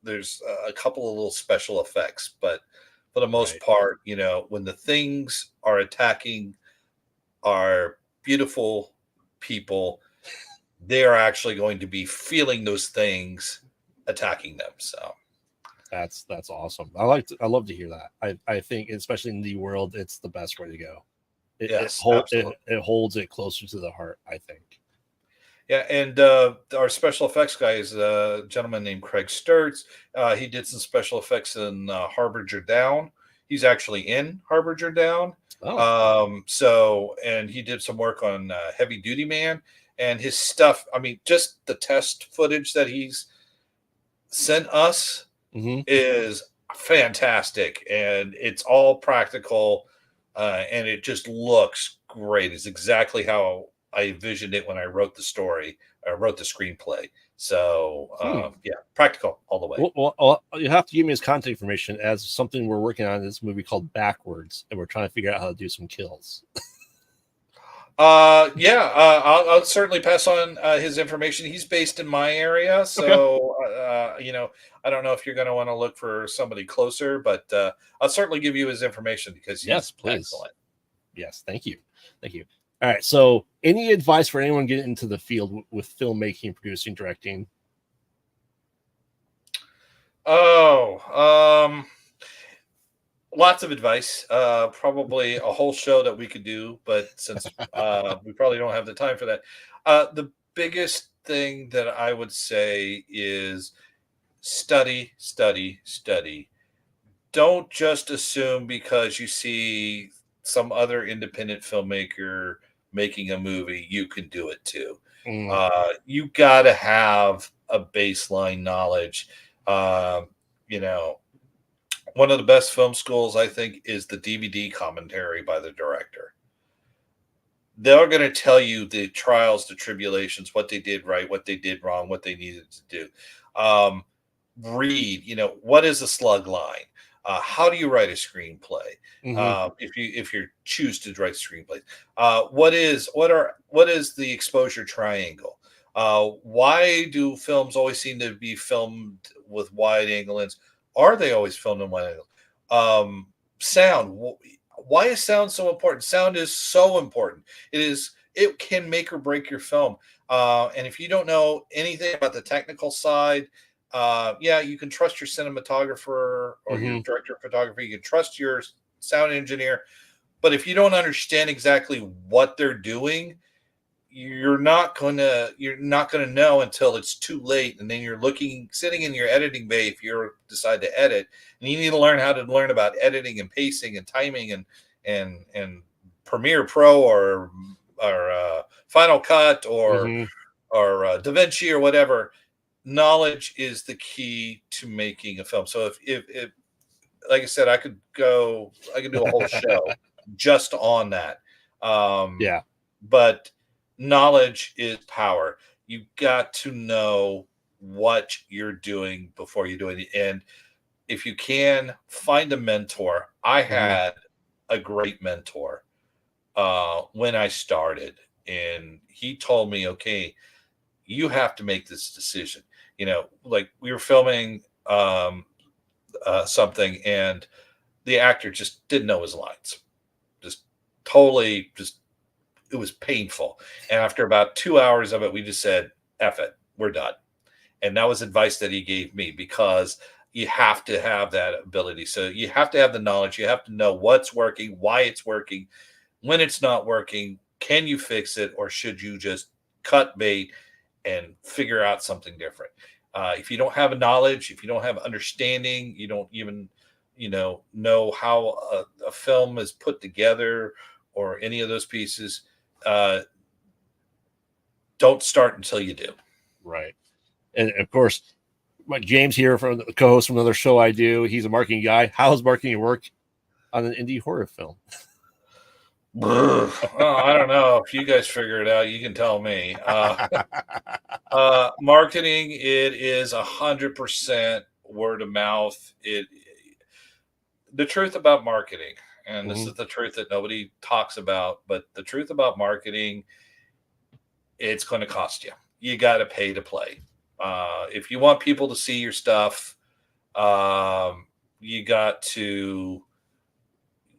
there's a couple of little special effects, but for the most part, when the things are attacking our beautiful people, they're actually going to be feeling those things attacking them. So that's awesome. I love to hear that. I think, especially in the world, it's the best way to go. It holds it closer to the heart, I think. Yeah, and our special effects guy is a gentleman named Craig Sturz. He did some special effects in Harbinger Down. He's actually in Harbinger Down. Oh. And he did some work on Heavy Duty Man. And his stuff, I mean, just the test footage that he's sent us is fantastic. And it's all practical. And it just looks great. It's exactly how I envisioned it when I wrote the story. I wrote the screenplay. So, practical all the way. Well, you have to give me his contact information, as something we're working on in this movie called Backwards, and we're trying to figure out how to do some kills. I'll certainly pass on his information. He's based in my area, so I don't know if you're going to want to look for somebody closer, but I'll certainly give you his information because he's excellent. Yes, thank you. All right, so any advice for anyone getting into the field with filmmaking, producing, directing? Lots of advice. Probably a whole show that we could do, but since we probably don't have the time for that, the biggest thing that I would say is study. Don't just assume because you see some other independent filmmaker making a movie, you can do it too. You got to have a baseline knowledge. One of the best film schools, I think, is the DVD commentary by the director. They're going to tell you the trials, the tribulations, what they did right, what they did wrong, what they needed to do. Read, what is a slug line? How do you write a screenplay? If you choose to write screenplays, what is the exposure triangle? Why do films always seem to be filmed with wide angle lens? Are they always filmed in wide angle? sound. Why is sound so important? Sound is so important. It can make or break your film. And if you don't know anything about the technical side, yeah, you can trust your cinematographer or your director of photography. You can trust your sound engineer. But if you don't understand exactly what they're doing, you're not gonna know until it's too late, and then you're sitting in your editing bay if you decide to edit, and you need to learn how to learn about editing and pacing and timing and Premiere Pro or Final Cut or DaVinci or whatever. Knowledge is the key to making a film. So if like I said, I could do a whole show just on that. Yeah. But knowledge is power. You got to know what you're doing before you do it. And if you can find a mentor, I had a great mentor when I started, and he told me, okay, you have to make this decision. Like we were filming something, and the actor just didn't know his lines. Just totally, just it was painful. And after about 2 hours of it, we just said, F it, we're done. And that was advice that he gave me, because you have to have that ability. So you have to have the knowledge. You have to know what's working, why it's working, when it's not working. Can you fix it, or should you just cut bait and figure out something different? If you don't have a knowledge, if you don't have understanding, you don't even know how a film is put together or any of those pieces. Don't start until you do. Right. And of course, James here, from the co-host from another show I do. He's a marketing guy. How's marketing work on an indie horror film? Well, I don't know. If you guys figure it out, you can tell me. Marketing, it is 100% word of mouth. The truth about marketing, and this is the truth that nobody talks about, but the truth about marketing, it's going to cost you. You got to pay to play. If you want people to see your stuff, you got to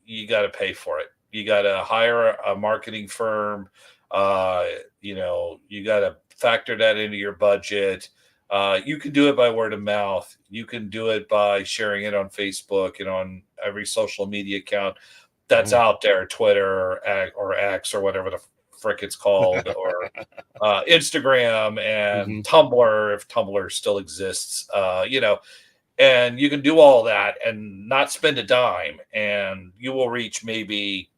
pay for it. You got to hire a marketing firm. You got to factor that into your budget. You can do it by word of mouth. You can do it by sharing it on Facebook and on every social media account that's out there, Twitter or X or whatever the frick it's called, or Instagram and Tumblr, if Tumblr still exists. And you can do all that and not spend a dime, and you will reach maybe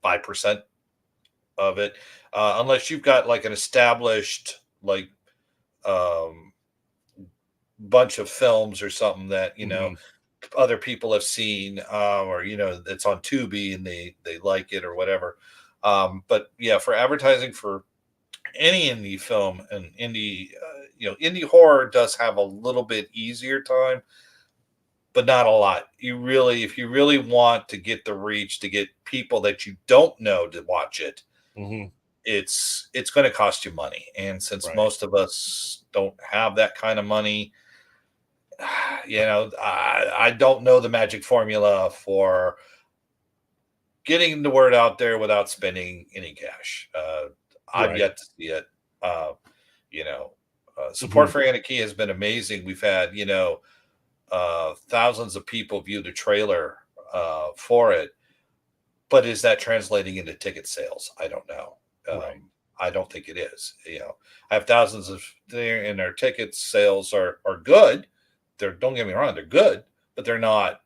5% of it, unless you've got like an established um, bunch of films or something that other people have seen, or that's on Tubi and they like it or whatever. But yeah, for advertising for any indie film and indie horror does have a little bit easier time, but not a lot. If you really want to get the reach, to get people that you don't know to watch it, it's going to cost you money. And since most of us don't have that kind of money, I don't know the magic formula for getting the word out there without spending any cash. I've yet to see it. Support for Anarchy has been amazing. We've had, thousands of people view the trailer for it, but is that translating into ticket sales? I don't know. I don't think it is. I have thousands of there, and their ticket sales are good. Don't get me wrong, they're good, but they're not.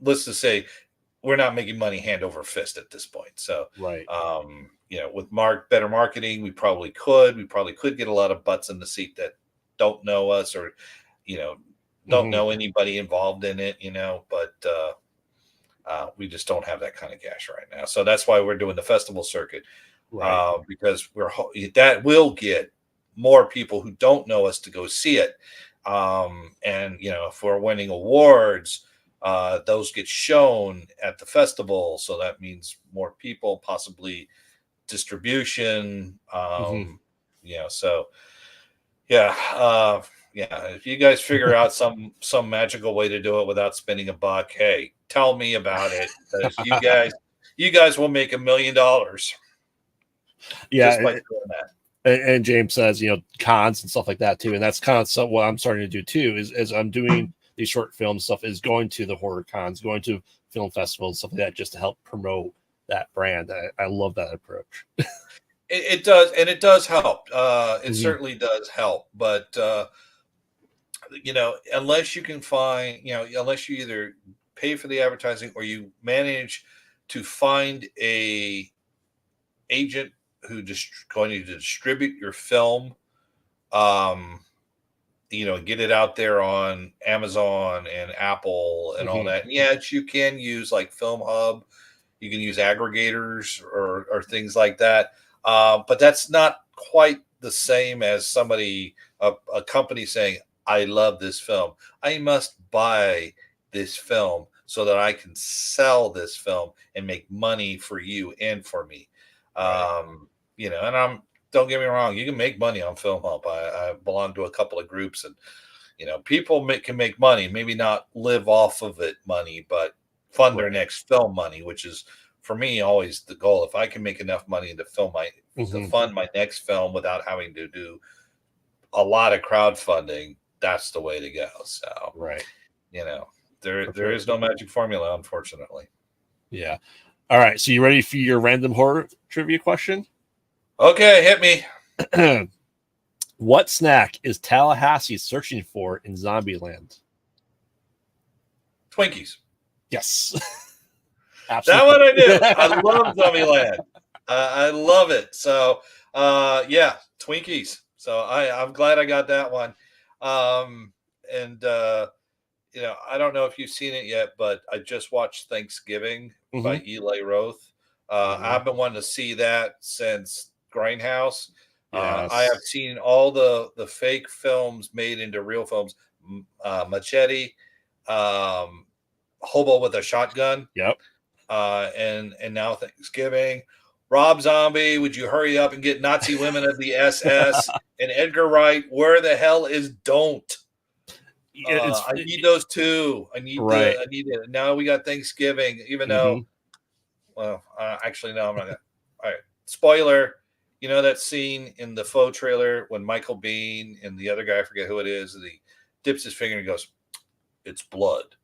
Let's just say we're not making money hand over fist at this point. So, with better marketing, we probably could get a lot of butts in the seat that don't know us, or don't know anybody involved in it, but we just don't have that kind of cash right now. So that's why we're doing the festival circuit, because that will get more people who don't know us to go see it. And if we're winning awards, those get shown at the festival. So that means more people, possibly distribution, so yeah, Yeah, if you guys figure out some magical way to do it without spending $1, hey, tell me about it. Because you guys will make $1 million just by doing that. And James says, cons and stuff like that too. And that's kind of what I'm starting to do too, is I'm doing these short film stuff, is going to the horror cons, going to film festivals, stuff like that, just to help promote that brand. I love that approach. It does, and it does help. It Mm-hmm. certainly does help. But, unless you can find, unless you either pay for the advertising or you manage to find a agent who just going to distribute your film, get it out there on Amazon and Apple and all that. And yes, you can use like Film Hub, you can use aggregators or things like that, but that's not quite the same as a company saying, I love this film, I must buy this film so that I can sell this film and make money for you and for me. Right. And don't get me wrong, you can make money on Film Hub. I belong to a couple of groups, and people can make money, maybe not live off of it money, but fund their next film money, which is for me always the goal. If I can make enough money to fund my next film without having to do a lot of crowdfunding, that's the way to go. So there is no magic formula, unfortunately. Yeah. All right. So you ready for your random horror trivia question? Okay, hit me. What snack is Tallahassee searching for in Zombieland? Twinkies. Yes. That one I knew. I love Zombieland. I love it. So, Twinkies. So I'm glad I got that one. I don't know if you've seen it yet, but I just watched Thanksgiving by Eli Roth. I've been wanting to see that since Grindhouse. Yes. I have seen all the fake films made into real films. Machete, Hobo with a Shotgun. Yep. And now Thanksgiving. Rob Zombie, would you hurry up and get Nazi Women of the SS? And Edgar Wright, where the hell is Don't? I need those two. I need it. Now we got Thanksgiving, even though, actually, no, I'm not gonna. All right. Spoiler, that scene in the faux trailer when Michael Biehn and the other guy, I forget who it is, he dips his finger and goes, it's blood.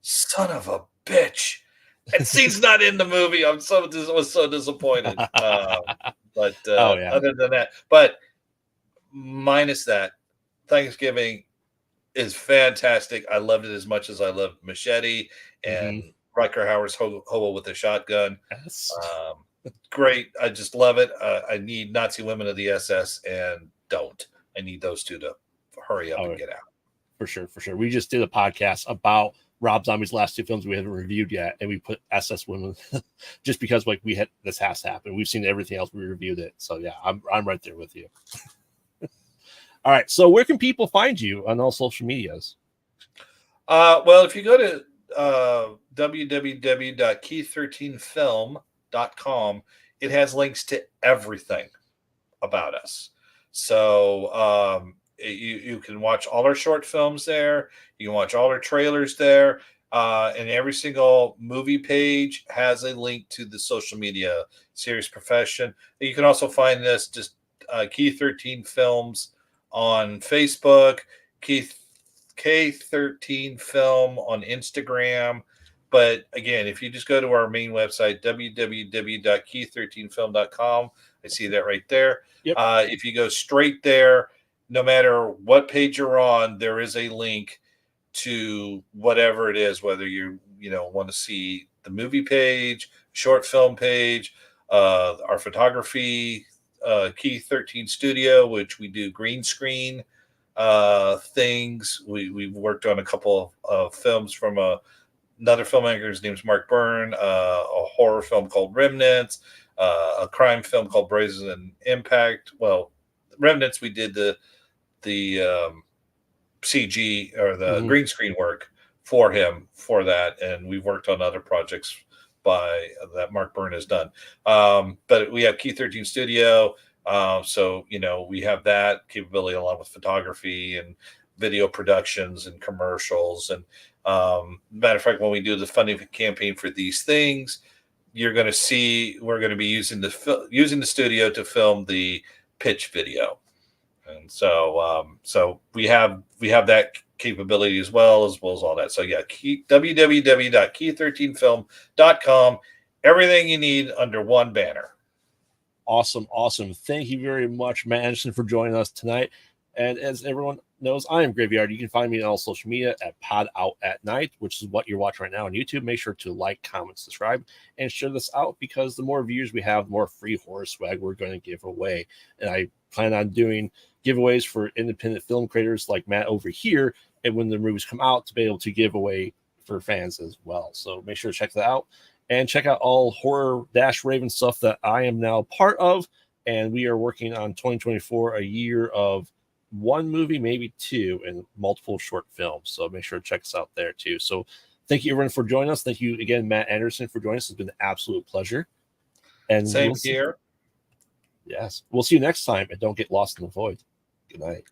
Son of a bitch. That scene's not in the movie. I was so disappointed. Other than that, but minus that, Thanksgiving is fantastic. I loved it as much as I loved Machete and Rutger Hauer's Hobo with a Shotgun. Yes. Great. I just love it. I need Nazi Women of the SS and Don't. I need those two to hurry up and get out. For sure. We just did a podcast about Rob Zombie's last two films we haven't reviewed yet, and we put SS Women just because this has to happen. We've seen everything else, we reviewed it. So yeah, I'm right there with you. All right. So where can people find you on all social medias? Well, if you go to www.key13film.com, it has links to everything about us. So you can watch all our short films there. You can watch all our trailers there. And every single movie page has a link to the social media, Serious Profession. You can also find us just Key13 Films on Facebook, K13 Film on Instagram. But again, if you just go to our main website, www.key13film.com, I see that right there. Yep. If you go straight there, no matter what page you're on, there is a link to whatever it is, whether you want to see the movie page, short film page, our photography, Key 13 Studio, which we do green screen things. We've worked on a couple of films from another filmmaker. His name's Mark Byrne, a horror film called Remnants, a crime film called Brazen Impact. Well, Remnants, we did the CG or the green screen work for him for that, and we've worked on other projects that Mark Byrne has done. But we have Key 13 Studio. So, we have that capability along with photography and video productions and commercials. And matter of fact, when we do the funding campaign for these things, you're going to see we're going to be using the studio to film the pitch video. And so we have that capability as well as all that. So yeah, www.key13film.com. Everything you need under one banner. Awesome. Thank you very much, Matt Anderson, for joining us tonight. And as everyone knows, I am Graveyard. You can find me on all social media at Pod Out at Night, which is what you're watching right now on YouTube. Make sure to like, comment, subscribe, and share this out, because the more views we have, the more free horror swag we're going to give away. And I plan on doing giveaways for independent film creators like Matt over here, and when the movies come out, to be able to give away for fans as well. So make sure to check that out. And check out all Horror-Raven stuff that I am now part of. And we are working on 2024, a year of one movie, maybe two, and multiple short films. So make sure to check us out there too. So thank you everyone for joining us. Thank you again, Matt Anderson, for joining us. It's been an absolute pleasure. And same here. Yes. We'll see you next time, and don't get lost in the void. Good night.